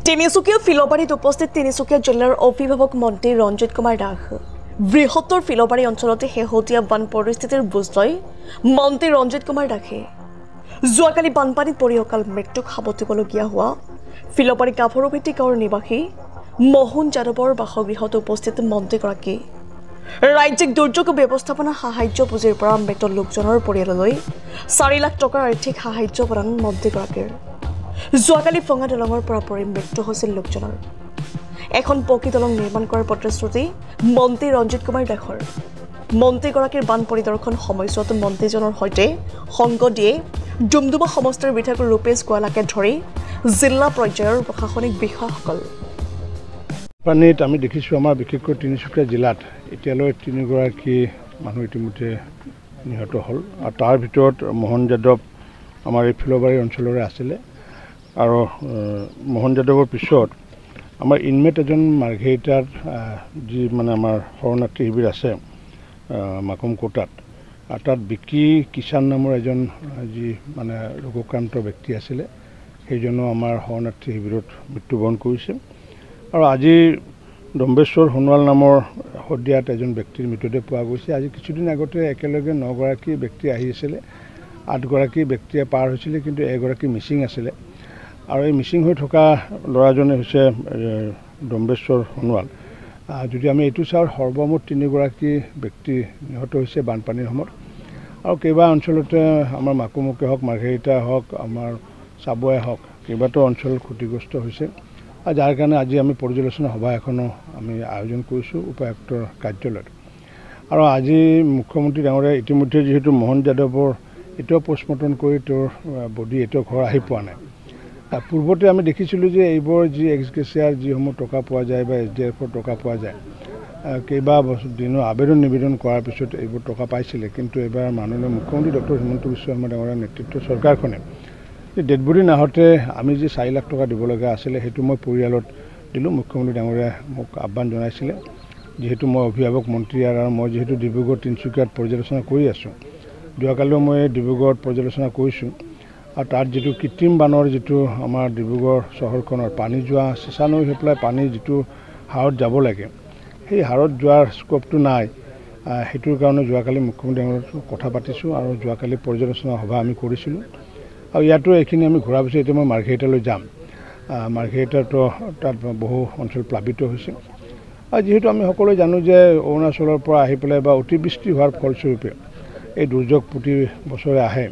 তিনিচুকীয়া ফিলবাৰীত উপস্থিত তিনিচুকীয়া জিলাৰ অভিভাৱক মন্ত্ৰী ৰঞ্জিত কুমাৰ দাস বৃহত্তৰ ফিলবাৰী অঞ্চলতে শেহতীয়া বান পৰিস্থিতিৰ বুজ লয় মন্ত্ৰী ৰঞ্জিত কুমাৰ দাসে যোৱাকালি বানপানীত পৰি অকাল মৃত্যুক সাৱটিবলগীয়া হোৱা ফিলবাৰী গাভৰুভিত্তি গাঁৱৰ নিবাসী মোহন যাদৱৰ বাসগৃহত উপস্থিত মন্ত্ৰীগৰাকী ৰাজ্যিক দুৰ্যোগ ব্যৱস্থাপনা সাহায্য পুঁজিৰ পৰা মৃত লোকজনৰ পৰিয়াললৈ 4 লাখ টকাৰ আৰ্থিক সাহায্য প্ৰদান মন্ত্ৰীগৰাকীৰ যোৱাকালি ফঙা দলঙৰ পৰা পৰি মৃত্যু হৈছিল লোকজনৰ এখন পকী দলং নিৰ্মাণ কৰাৰ প্ৰতিশ্ৰুতি মন্ত্ৰী ৰঞ্জিত কুমাৰ দাসৰ মন্ত্ৰীগৰাকীৰ বান পৰিদৰ্শন সময়ছোৱাত মন্ত্ৰীজনৰ সৈতে সংগ দিয়ে ডুমডুমা সমষ্টিৰ বিধায়ক ৰূপেশ গোৱালাকে ধৰি জিলা পৰ্যায়ৰ প্ৰশাসনিক বিষয়াসকল পানীত আমি দেখিছোঁ আমাৰ বিশেষকৈ তিনিচুকীয়া জিলাত এতিয়ালৈ 3 গৰাকী মানুহ ইতিমধ্যে নিহত হ'ল আৰু তাৰ ভিতৰত মোহন যাদৱ আমাৰ এই ফিলবাৰী অঞ্চলৰে আছিলে আৰু মোহন যাদৱৰ পিছত আমাৰ ইনমেট এজন মাৰ্ঘেৰিটাৰ যি মানে আমাৰ শৰণাৰ্থী শিবিৰ আছে মাকুম কোটাত আৰু তাত বিকি কিষাণ নামৰ এজন যি মানে ৰোগাক্ৰান্ত ব্যক্তি আছিলে সেইজনো আমাৰ শৰণাৰ্থী শিবিৰত মৃত্যুবৰণ কৰিছে আৰু আজি ডম্বেশ্বৰ সোণোৱাল নামৰ শদিয়াত এজন ব্যক্তিৰ মৃতদেহ পোৱা গৈছে আজি কিছুদিন আগতে একেলগে 9 গৰাকী ব্যক্তি আহিছিলে 8 গৰাকী ব্যক্তিয়ে পাৰ হৈছিলে কিন্তু এগৰাকী মিচিং আছিলে আৰু এই মিচিং হৈ থকা ল'ৰাজনে হৈছে ডম্বেশ্বৰ সোণোৱাল যদি আমি এইটো চাওঁ সৰ্বমুঠ 3 গৰাকী ব্যক্তি নিহত হৈছে বানপানীৰ সময়ত আৰু কেইবা অঞ্চলতে আমাৰ মাকুমকে হওক মাৰ্ঘেৰিটা হওক আমাৰ চাবুৱাই হওক কেইবাটাও অঞ্চল ক্ষতিগ্ৰস্ত হৈছে আৰু যাৰ কাৰণে আজি আমি পৰ্যালোচনা সভা এখনো আমি আয়োজন কৰিছোঁ উপায়ুক্তৰ কাৰ্যালয়ত আৰু আজি মুখ্যমন্ত্ৰী ডাঙৰীয়াই ইতিমধ্যে যিহেতু মোহন যাদৱৰ এতিয়াও পোষ্টমৰ্টম কৰি তেওঁৰ বডি এতিয়াও ঘৰ আহি পোৱা নাই পূৰ্বতে আমি দেখিছিলোঁ যে এইবোৰ যি এক্সগ্ৰেচিয়াৰ যিসমূহ টকা পোৱা যায় বা SDFৰ টকা পোৱা যায় কেইবা দিনৰ আবেদন নিবেদন কৰাৰ পিছত এইবোৰ টকা পাইছিলে কিন্তু এবাৰ মাননীয় মুখ্যমন্ত্ৰী ডক্টৰ হিমন্ত বিশ্ব শৰ্মা ডাঙৰীয়াৰ নেতৃত্বৰ চৰকাৰখনে ডেড বডি নাহতে আমি যে 4 লাখ টকা দিব লগা আছিলে সেইটো মই পৰিয়ালত দিলোঁ মুখ্যমন্ত্ৰী ডাঙৰীয়াই মোক আহ্বান জনাইছিলে যেহেতু মই অভিভাৱক মন্ত্ৰী আৰু মই যেহেতু ডিব্ৰুগড় তিনিচুকীয়াত পৰ্যালোচনা কৰি আছোঁ যোৱাকালিও মই ডিব্ৰুগড়ত পৰ্যালোচনা কৰিছোঁ আৰু তাত যিটো কৃত্ৰিম বানৰ যিটো আমাৰ ডিব্ৰুগড় চহৰখনৰ পানী যোৱা চেঁচা নৈ হৈ পেলাই পানী যিটো হাৰত যাব লাগে সেই হাৰত যোৱাৰ স্কোপটো নাই সেইটোৰ কাৰণে যোৱাকালি মুখ্যমন্ত্ৰী ডাঙৰীয়াৰ কথা পাতিছোঁ আৰু যোৱাকালি পৰ্যালোচনা সভা আমি কৰিছিলোঁ আৰু ইয়াতো এইখিনি আমি ঘূৰা পিছত এতিয়া মই মাৰ্ঘেৰিটালৈ যাম মাৰ্ঘেৰিটাতো তাত বহু অঞ্চল প্লাবিত হৈছে আৰু যিহেতু আমি সকলোৱে জানো যে অৰুণাচলৰ পৰা আহি পেলাই বা অতিবৃষ্টি হোৱাৰ ফলস্বৰূপে এই দুৰ্যোগ প্ৰতি বছৰে আহে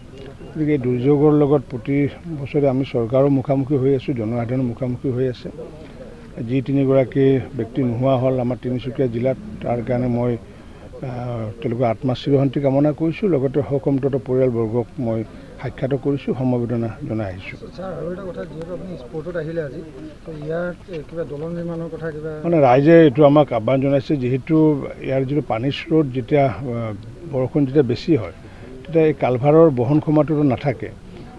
গতিকে এই দুৰ্যোগৰ লগত প্ৰতি বছৰে আমি চৰকাৰৰ মুখামুখি হৈ আছোঁ জনসাধাৰণৰ মুখামুখি হৈ আছে যি 3 গৰাকী ব্যক্তি নোহোৱা হ'ল আমাৰ তিনিচুকীয়া জিলাত তাৰ কাৰণে মই তেওঁলোকৰ আত্মা চিৰশান্তি কামনা কৰিছোঁ লগতে শোকসন্তপ্ত পৰিয়ালবৰ্গক মই সাক্ষাৎ কৰিছোঁ সমবেদনা জনাই আহিছোঁ মানে ৰাইজে এইটো আমাক আহ্বান জনাইছে যিহেতু ইয়াৰ যিটো পানীৰ স্ৰোত যেতিয়া বৰষুণ যেতিয়া বেছি হয় তেতিয়া এই কালভাৰৰ বহন ক্ষমতাটো নাথাকে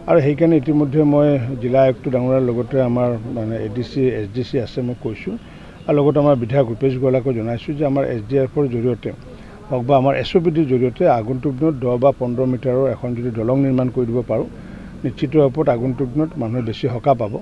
আৰু সেইকাৰণে ইতিমধ্যে মই জিলা আয়ুক্ত ডাঙৰীয়াৰ লগতে আমাৰ মানে ADC SDC আছে মই কৈছোঁ আৰু লগতে আমাৰ বিধায়ক ৰূপেশ গোৱালাকো জনাইছোঁ যে আমাৰ SDFৰ জৰিয়তে হওক বা আমাৰ SOPDৰ জৰিয়তে আগন্তুক দিনত 10 বা 15 মিটাৰৰ এখন যদি দলং নিৰ্মাণ কৰি দিব পাৰোঁ নিশ্চিত ৰূপত আগন্তুক দিনত মানুহে বেছি সকাহ পাব